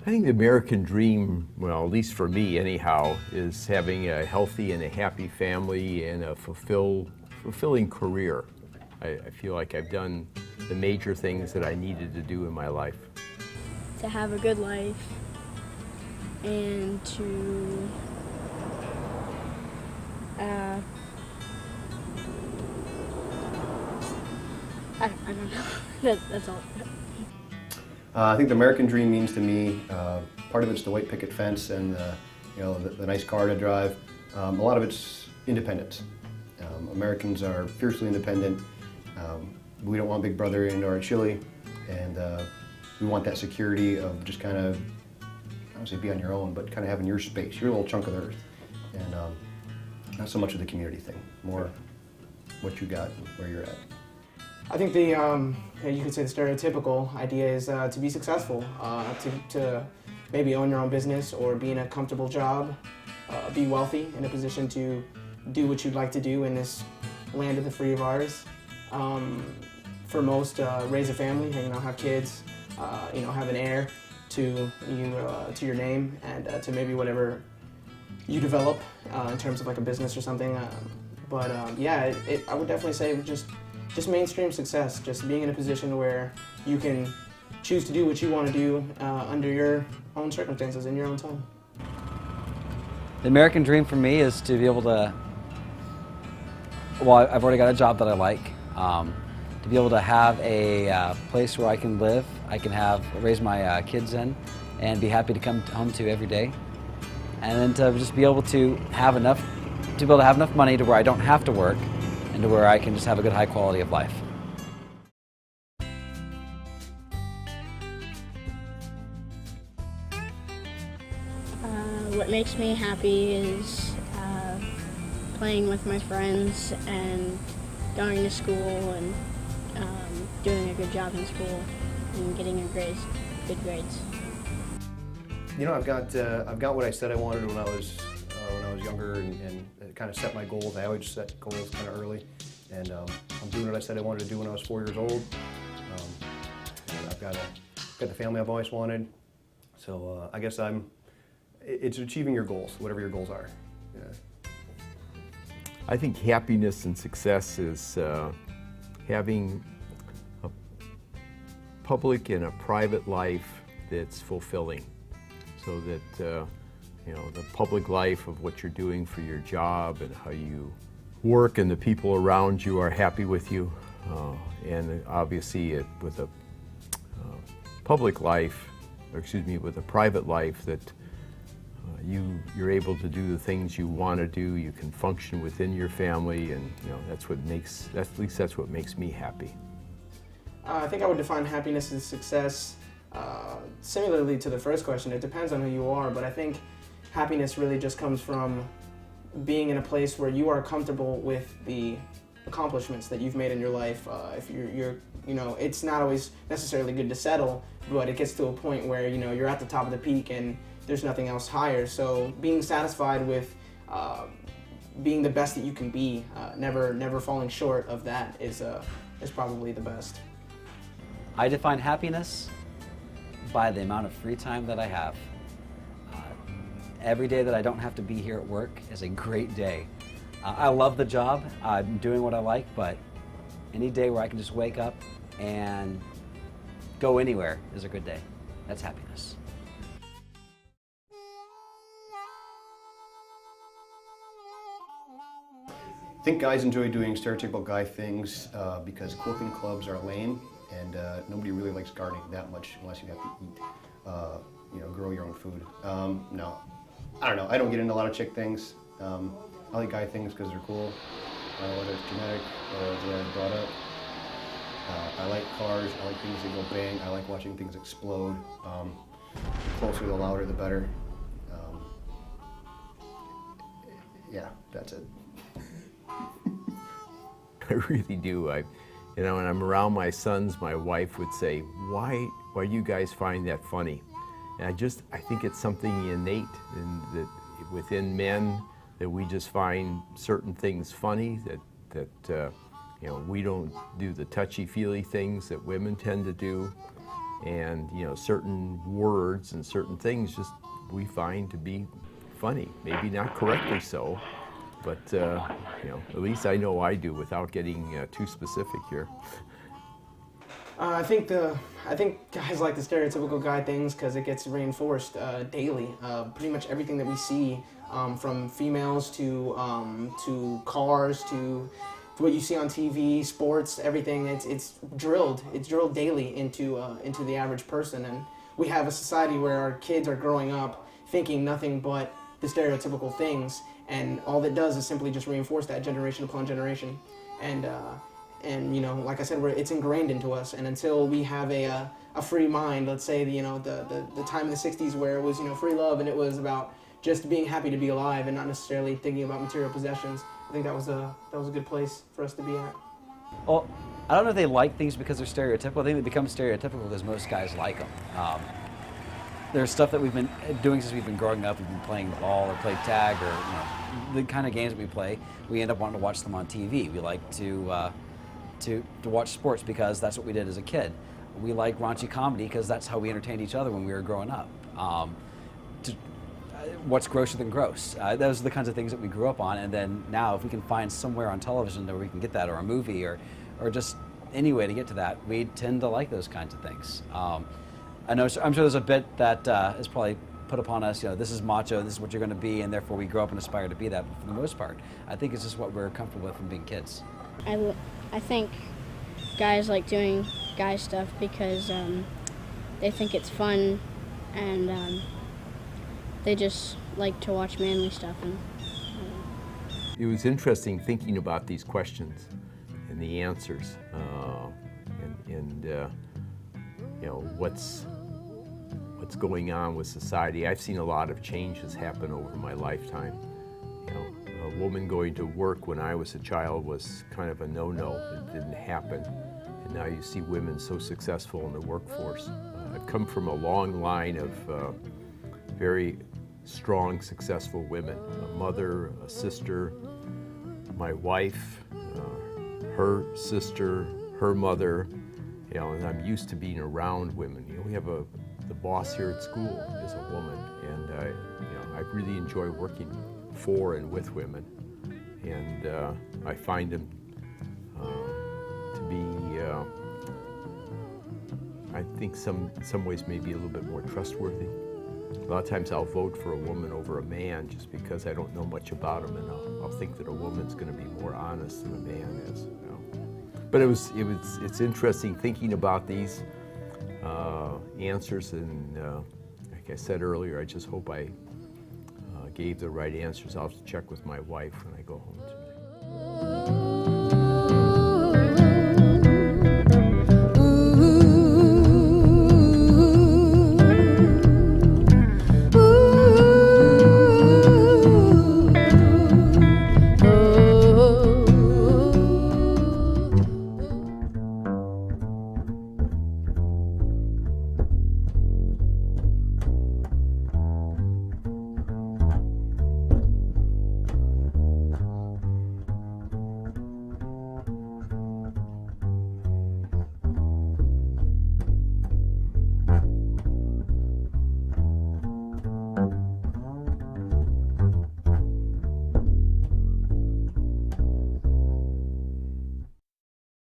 I think the American dream, well, at least for me anyhow, is having a healthy and a happy family and a fulfilling career. I feel like I've done the major things that I needed to do in my life. To have a good life and to I don't know. That's all. I think the American dream means to me, part of it's the white picket fence and the nice car to drive. A lot of it's independence. Americans are fiercely independent. We don't want Big Brother in our chili, and we want that security of just kind of, I don't say be on your own, but kind of having your space, your little chunk of the earth, and not so much of the community thing, more what you got and where you're at. I think the, you could say the stereotypical idea is to be successful, to maybe own your own business or be in a comfortable job, be wealthy, in a position to do what you'd like to do in this land of the free of ours. For most, raise a family, have kids, have an heir to your name and to maybe whatever you develop in terms of like a business or something. Yeah, I would definitely say just mainstream success, just being in a position where you can choose to do what you want to do under your own circumstances in your own time. The American dream for me is to be able to, well, I've already got a job that I like, to be able to have a place where I can live, I can raise my kids in, and be happy to come home to every day, and then to just be able to have enough money to where I don't have to work, and to where I can just have a good high quality of life. What makes me happy is playing with my friends and going to school and doing a good job in school and getting good grades. You know, I've got what I said I wanted when I was younger, and kind of set my goals. I always set goals kind of early, and I'm doing what I said I wanted to do when I was 4 years old. I've got the family I've always wanted, so I guess it's achieving your goals, whatever your goals are. Yeah. I think happiness and success is having a public and a private life that's fulfilling, so that the public life of what you're doing for your job and how you work and the people around you are happy with you, and obviously with a public life, with a private life, that you're able to do the things you want to do. You can function within your family, and at least that's what makes me happy. I think I would define happiness as success similarly to the first question. It depends on who you are, but I think happiness really just comes from being in a place where you are comfortable with the accomplishments that you've made in your life. If it's not always necessarily good to settle, but it gets to a point where you're at the top of the peak and there's nothing else higher. So being satisfied with being the best that you can be, never falling short of that is probably the best. I define happiness by the amount of free time that I have. Every day that I don't have to be here at work is a great day. I love the job, I'm doing what I like, but any day where I can just wake up and go anywhere is a good day. That's happiness. I think guys enjoy doing stereotypical guy things because quilting clubs are lame, and nobody really likes gardening that much unless you have to eat, grow your own food. No, I don't know. I don't get into a lot of chick things. I like guy things because they're cool, whether it's genetic or the way I was brought up. I like cars. I like things that go bang. I like watching things explode. The closer, the louder, the better. Yeah, that's it. I really do. When I'm around my sons, my wife would say, why do you guys find that funny? And I think it's something innate that within men, that we just find certain things funny, that we don't do the touchy-feely things that women tend to do. And certain words and certain things just we find to be funny. Maybe not correctly so, but at least I know I do without getting too specific here. I think guys like the stereotypical guy things because it gets reinforced daily. Pretty much everything that we see, from females to cars to what you see on TV, sports, everything. It's drilled. It's drilled daily into the average person, and we have a society where our kids are growing up thinking nothing but the stereotypical things, and all that does is simply just reinforce that generation upon generation, and like I said, it's ingrained into us. And until we have a free mind, let's say the time in the '60s where it was free love and it was about just being happy to be alive and not necessarily thinking about material possessions. I think that was a good place for us to be at. Well, I don't know if they like things because they're stereotypical. I think they become stereotypical because most guys like them. There's stuff that we've been doing since we've been growing up. We've been playing ball or played tag or the kind of games that we play. We end up wanting to watch them on TV. We like to watch sports because that's what we did as a kid. We like raunchy comedy because that's how we entertained each other when we were growing up. What's grosser than gross? Those are the kinds of things that we grew up on, and then now if we can find somewhere on television where we can get that, or a movie, or just any way to get to that, we tend to like those kinds of things. I'm sure there's a bit that is probably put upon us, this is macho, this is what you're going to be, and therefore we grow up and aspire to be that. But for the most part, I think it's just what we're comfortable with from being kids. I think guys like doing guy stuff because they think it's fun, and they just like to watch manly stuff. And it was interesting thinking about these questions and the answers, and what's going on with society. I've seen a lot of changes happen over my lifetime. A woman going to work when I was a child was kind of a no-no. It didn't happen. And now you see women so successful in the workforce. I've come from a long line of very strong, successful women. A mother, a sister, my wife, her sister, her mother, and I'm used to being around women. We have the boss here at school is a woman, and I really enjoy working for and with women, and I find them to be, I think some ways maybe a little bit more trustworthy. A lot of times I'll vote for a woman over a man just because I don't know much about them, and I'll think that a woman's going to be more honest than a man is. But it's interesting thinking about these answers, and like I said earlier, I just hope I gave the right answers. I'll have to check with my wife when I go home tonight.